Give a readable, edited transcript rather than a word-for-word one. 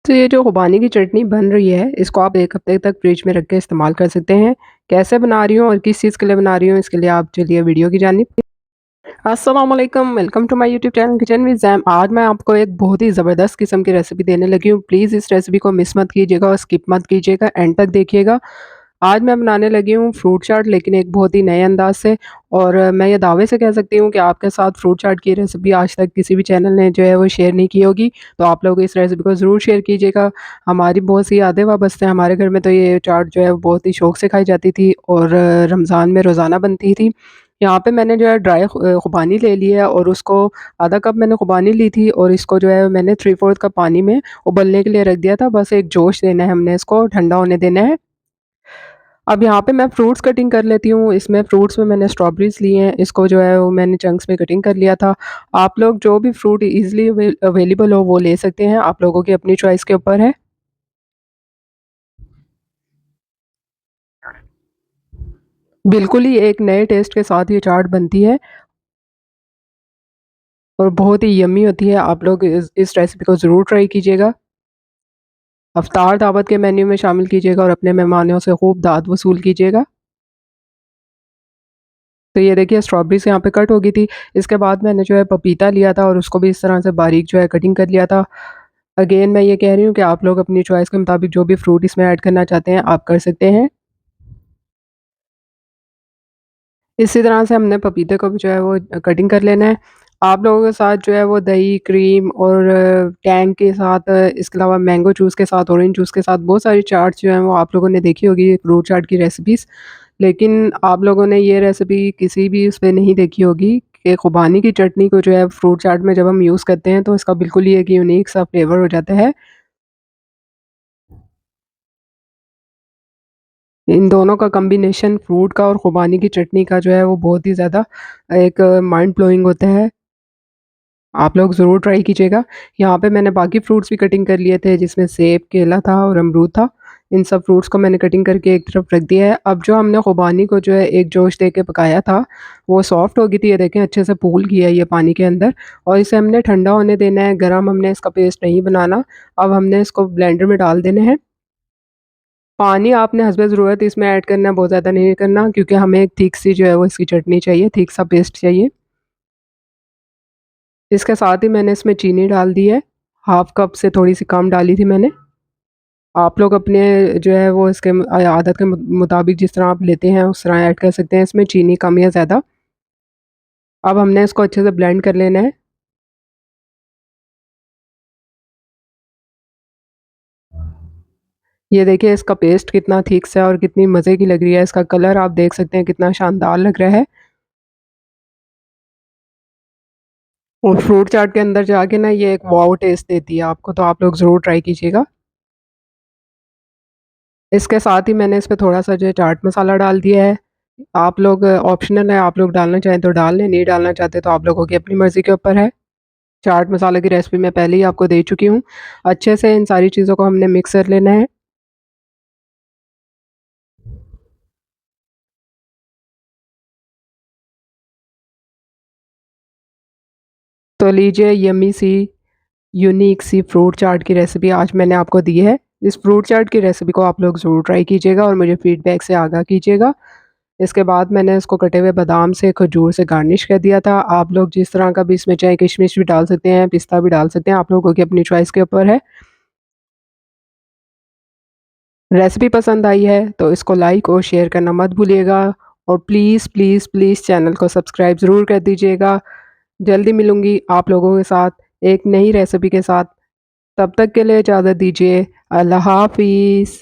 तो ये जो खुबानी की चटनी बन रही है, इसको आप 1 हफ़्ते तक फ्रिज में रख के इस्तेमाल कर सकते हैं। कैसे बना रही हूँ और किस चीज़ के लिए बना रही हूँ, इसके लिए आप चलिए वीडियो की जानिब। अस्सलाम वालेकुम, welcome to my YouTube channel kitchen with Zaim. आज मैं आपको एक बहुत ही ज़बरदस्त किस्म की रेसिपी देने लगी हूँ। प्लीज़ इस रेसिपी को मिस मत कीजिएगा और स्किप मत कीजिएगा, एंड तक देखिएगा। आज मैं बनाने लगी हूँ फ्रूट चाट, लेकिन एक बहुत ही नए अंदाज़ से। और मैं ये दावे से कह सकती हूँ कि आपके साथ फ्रूट चाट की रेसिपी आज तक किसी भी चैनल ने जो है वो शेयर नहीं की होगी। तो आप लोग इस रेसिपी को ज़रूर शेयर कीजिएगा। हमारी बहुत सी यादें वाबस्ते हैं, हमारे घर में तो ये चाट जो है वो बहुत ही शौक से खाई जाती थी और रमज़ान में रोज़ाना बनती थी। यहाँ पे मैंने जो है ड्राई खुबानी ले ली है और उसको आधा कप मैंने खुबानी ली थी और इसको जो है मैंने 3/4 कप पानी में उबलने के लिए रख दिया था। बस एक जोश देना है हमने, इसको ठंडा होने देना है। अब यहाँ पे मैं फ्रूट्स कटिंग कर लेती हूँ। इसमें फ्रूट्स में मैंने स्ट्रॉबेरीज़ ली हैं, इसको जो है वो मैंने चंक्स में कटिंग कर लिया था। आप लोग जो भी फ्रूट ईज़िली अवेलेबल हो वो ले सकते हैं, आप लोगों की अपनी चॉइस के ऊपर है। बिल्कुल ही एक नए टेस्ट के साथ ये चाट बनती है और बहुत ही यम्मी होती है। आप लोग इस रेसिपी को ज़रूर ट्राई कीजिएगा। अफ्तार दावत के मेन्यू में शामिल कीजिएगा और अपने मेहमानों से खूब दाद वसूल कीजिएगा। तो ये देखिए स्ट्रॉबेरीज़ यहाँ पे कट हो गई थी। इसके बाद मैंने जो है पपीता लिया था और उसको भी इस तरह से बारीक जो है कटिंग कर लिया था। अगेन मैं ये कह रही हूँ कि आप लोग अपनी चॉइस के मुताबिक जो भी फ्रूट इसमें ऐड करना चाहते हैं, आप कर सकते हैं। इसी तरह से हमने पपीते को भी जो है वो कटिंग कर लेना है। आप लोगों के साथ जो है वो दही, क्रीम और टैंग के साथ, इसके अलावा मैंगो जूस के साथ, ऑरेंज जूस के साथ बहुत सारी चाट्स जो हैं वो आप लोगों ने देखी होगी फ्रूट चाट की रेसिपीज़। लेकिन आप लोगों ने ये रेसिपी किसी भी उसपे नहीं देखी होगी कि खुबानी की चटनी को जो है फ्रूट चाट में जब हम यूज़ करते हैं तो इसका बिल्कुल ही एक यूनिक सा फ्लेवर हो जाता है। इन दोनों का कॉम्बिनेशन फ्रूट का और खुबानी की चटनी का जो है वो बहुत ही ज़्यादा एक माइंड ब्लोइंग होता है। आप लोग ज़रूर ट्राई कीजिएगा। यहाँ पे मैंने बाकी फ्रूट्स भी कटिंग कर लिए थे, जिसमें सेब, केला था और अमरूद था। इन सब फ्रूट्स को मैंने कटिंग करके एक तरफ रख दिया है। अब जो हमने खुबानी को जो है एक जोश दे के पकाया था, वो सॉफ्ट हो गई थी। ये देखें अच्छे से फूल गई है ये पानी के अंदर और इसे हमने ठंडा होने देना है, गरम हमने इसका पेस्ट नहीं बनाना। अब हमने इसको ब्लेंडर में डाल देने हैं। पानी आपने हस्बे ज़रूरत इसमें ऐड करना है, बहुत ज़्यादा नहीं करना, क्योंकि हमें एक थिक सी जो है वो इसकी चटनी चाहिए, थिक सा पेस्ट चाहिए। इसके साथ ही मैंने इसमें चीनी डाल दी है, हाफ़ कप से थोड़ी-सी कम डाली थी मैंने। आप लोग अपने जो है वो इसके आदत के मुताबिक जिस तरह आप लेते हैं उस तरह ऐड कर सकते हैं इसमें चीनी कम या ज़्यादा। अब हमने इसको अच्छे से ब्लेंड कर लेना है। ये देखिए इसका पेस्ट कितना थिक सा है और कितनी मज़े की लग रही है। इसका कलर आप देख सकते हैं कितना शानदार लग रहा है। और फ्रूट चाट के अंदर जाके ना ये एक वाओ टेस्ट देती है आपको, तो आप लोग ज़रूर ट्राई कीजिएगा। इसके साथ ही मैंने इसमें थोड़ा-सा जो है चाट मसाला डाल दिया है। आप लोग ऑप्शनल है, आप लोग डालना चाहें तो डाल लें, नहीं डालना चाहते तो आप लोगों की अपनी मर्ज़ी के ऊपर है। चाट मसाले की रेसिपी मैं पहले ही आपको दे चुकी हूँ। अच्छे से इन सारी चीज़ों को हमने मिक्स कर लेना है। तो लीजिए यम्मी सी, यूनिक सी फ्रूट चाट की रेसिपी आज मैंने आपको दी है। इस फ्रूट चाट की रेसिपी को आप लोग ज़रूर ट्राई कीजिएगा और मुझे फीडबैक से आगाह कीजिएगा। इसके बाद मैंने इसको कटे हुए बादाम से, खजूर से गार्निश कर दिया था। आप लोग जिस तरह का भी इसमें चाहे किशमिश भी डाल सकते हैं, पिस्ता भी डाल सकते हैं, आप लोगों की अपनी चॉइस के ऊपर है। रेसिपी पसंद आई है तो इसको लाइक और शेयर करना मत भूलिएगा और प्लीज़, प्लीज़, प्लीज़ चैनल को सब्सक्राइब ज़रूर कर दीजिएगा। जल्दी मिलूँगी आप लोगों के साथ एक नई रेसिपी के साथ। तब तक के लिए इजाज़त दीजिए। अल्लाह हाफ़िज़।